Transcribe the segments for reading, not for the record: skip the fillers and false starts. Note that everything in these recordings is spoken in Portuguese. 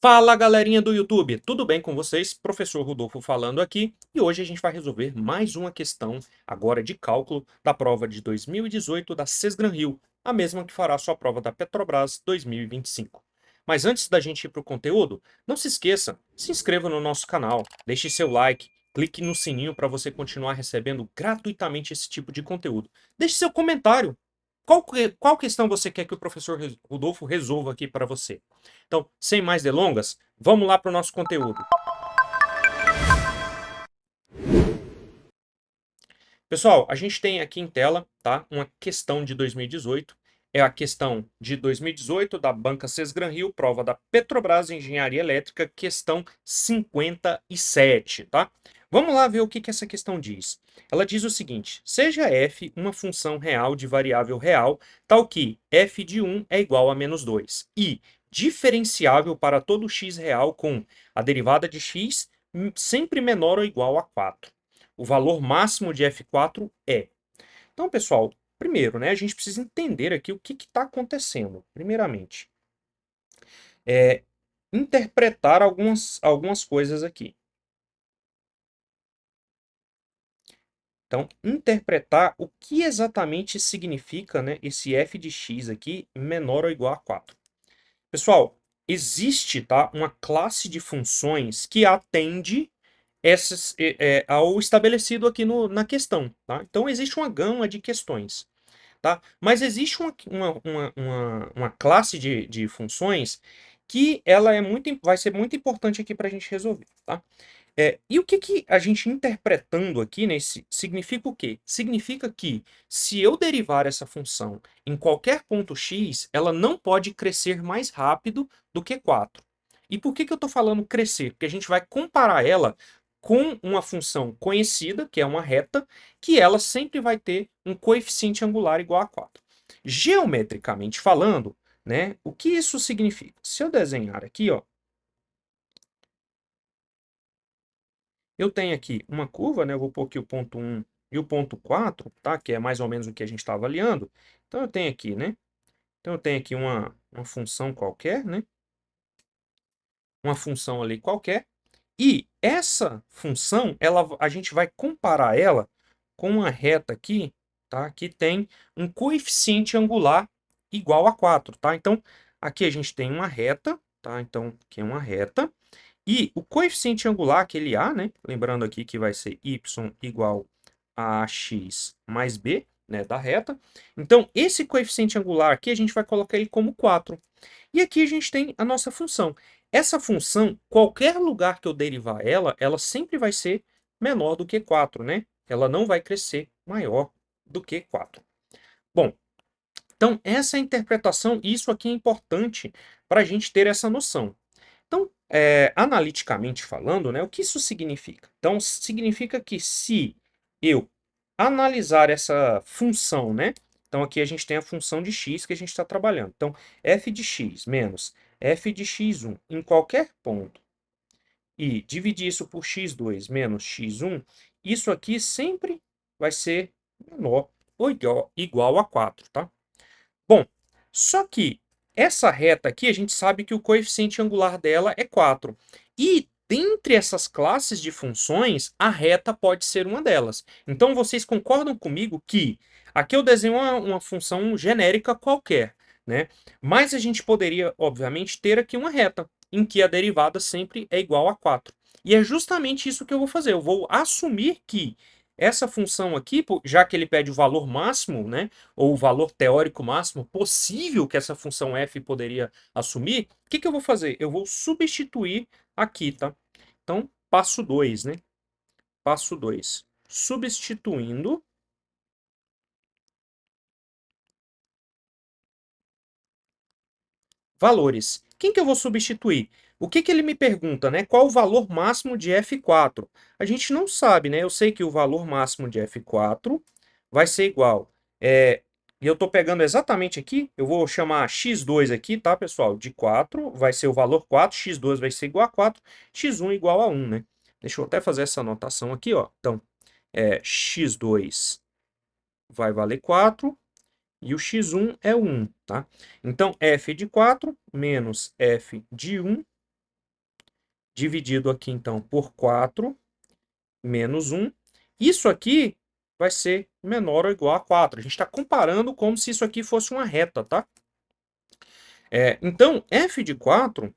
Fala galerinha do YouTube, tudo bem com vocês? Professor Rodolfo falando aqui e hoje a gente vai resolver mais uma questão agora de cálculo da prova de 2018 da Sesgran Rio, a mesma que fará sua prova da Petrobras 2025. Mas antes da gente ir para o conteúdo, não se esqueça, se inscreva no nosso canal, deixe seu like, clique no sininho para você continuar recebendo gratuitamente esse tipo de conteúdo. Deixe seu comentário. Qual questão você quer que o professor Rodolfo resolva aqui para você? Então, sem mais delongas, vamos lá para o nosso conteúdo. Pessoal, a gente tem aqui em tela, tá, uma questão de 2018. É a questão de 2018 da Banca Sesgran Rio, prova da Petrobras Engenharia Elétrica, questão 57, tá? Vamos lá ver o que essa questão diz. Ela diz o seguinte: seja f uma função real de variável real, tal que f de 1 é igual a menos 2, e diferenciável para todo x real com a derivada de x sempre menor ou igual a 4. O valor máximo de F4 é. Então, pessoal, primeiro, né, a gente precisa entender aqui o que está acontecendo. Primeiramente, interpretar algumas coisas aqui. Então, interpretar o que exatamente significa, né, esse f de x aqui menor ou igual a 4. Pessoal, existe, tá, uma classe de funções que atende ao estabelecido aqui na questão. Tá? Então, existe uma gama de questões. Tá? Mas existe uma classe de funções que ela vai ser muito importante aqui para a gente resolver. Tá? E o que a gente interpretando aqui nesse significa o quê? Significa que se eu derivar essa função em qualquer ponto x, ela não pode crescer mais rápido do que 4. E por que eu estou falando crescer? Porque a gente vai comparar ela com uma função conhecida, que é uma reta, que ela sempre vai ter um coeficiente angular igual a 4. Geometricamente falando, né, o que isso significa? Se eu desenhar aqui, ó, eu tenho aqui uma curva, né? Eu vou pôr aqui o ponto 1 e o ponto 4, tá? Que é mais ou menos o que a gente está avaliando. Então, eu tenho aqui, né? Então, eu tenho aqui uma função qualquer, né? Uma função ali qualquer. E essa função, a gente vai comparar ela com uma reta aqui, tá? Que tem um coeficiente angular igual a 4, tá? Então, aqui a gente tem uma reta, tá? Então, aqui é uma reta. E o coeficiente angular, aquele A, né? Lembrando aqui que vai ser y igual a x mais b, né, da reta. Então, esse coeficiente angular aqui, a gente vai colocar ele como 4. E aqui a gente tem a nossa função. Essa função, qualquer lugar que eu derivar ela, ela sempre vai ser menor do que 4, né? Ela não vai crescer maior do que 4. Bom, então essa é a interpretação, e isso aqui é importante para a gente ter essa noção. Então, analiticamente falando, né, o que isso significa? Então, significa que se eu analisar essa função, né? Então, aqui a gente tem a função de x que a gente está trabalhando. Então, f de x menos f de x1 em qualquer ponto e dividir isso por x2 menos x1, isso aqui sempre vai ser menor ou igual a 4, tá? Bom, só que essa reta aqui, a gente sabe que o coeficiente angular dela é 4. E dentre essas classes de funções, a reta pode ser uma delas. Então, vocês concordam comigo que aqui eu desenho uma função genérica qualquer, né? Mas a gente poderia, obviamente, ter aqui uma reta, em que a derivada sempre é igual a 4. E é justamente isso que eu vou fazer. Eu vou assumir que essa função aqui, já que ele pede o valor máximo, né? Ou o valor teórico máximo possível que essa função f poderia assumir, o que eu vou fazer? Eu vou substituir aqui, tá? Então, passo 2, né? Passo 2. Substituindo valores. Quem que eu vou substituir? O que ele me pergunta, né? Qual o valor máximo de F4? A gente não sabe, né? Eu sei que o valor máximo de F4 vai ser igual. E eu estou pegando exatamente aqui, eu vou chamar x2 aqui, tá, pessoal? De 4, vai ser o valor 4, x2 vai ser igual a 4, x1 igual a 1, né? Deixa eu até fazer essa anotação aqui, ó. Então, x2 vai valer 4, e o x1 é 1, tá? Então, f de 4 menos f de 1 dividido aqui, então, por 4 menos 1. Isso aqui vai ser menor ou igual a 4. A gente está comparando como se isso aqui fosse uma reta, tá? Então, f de 4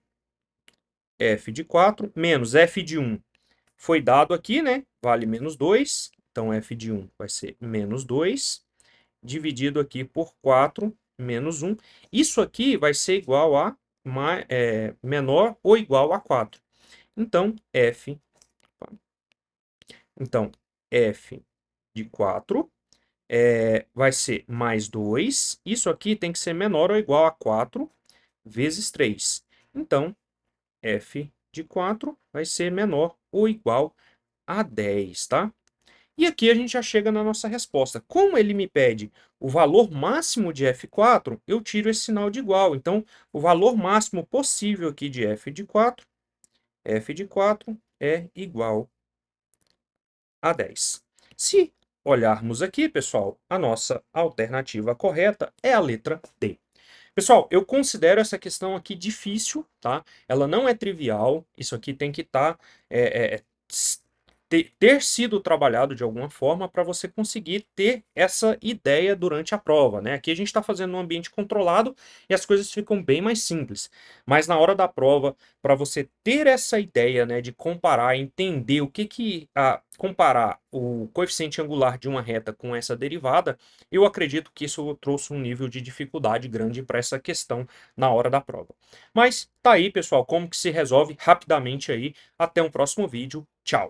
menos f de 1 foi dado aqui, né? Vale menos 2. Então, f de 1 vai ser menos 2, dividido aqui por 4 menos 1. Isso aqui vai ser igual a menor ou igual a 4. Então, f de 4 vai ser mais 2. Isso aqui tem que ser menor ou igual a 4 vezes 3. Então, f de 4 vai ser menor ou igual a 10, tá? E aqui a gente já chega na nossa resposta. Como ele me pede o valor máximo de f4, eu tiro esse sinal de igual. Então, o valor máximo possível aqui de f de 4 é igual a 10. Se olharmos aqui, pessoal, a nossa alternativa correta é a letra D. Pessoal, eu considero essa questão aqui difícil, tá? Ela não é trivial, isso aqui tem que estar ter sido trabalhado de alguma forma para você conseguir ter essa ideia durante a prova, né? Aqui a gente está fazendo num ambiente controlado e as coisas ficam bem mais simples. Mas na hora da prova, para você ter essa ideia, né, de comparar, entender o comparar o coeficiente angular de uma reta com essa derivada, eu acredito que isso trouxe um nível de dificuldade grande para essa questão na hora da prova. Mas tá aí, pessoal, como que se resolve rapidamente aí. Até um próximo vídeo. Tchau.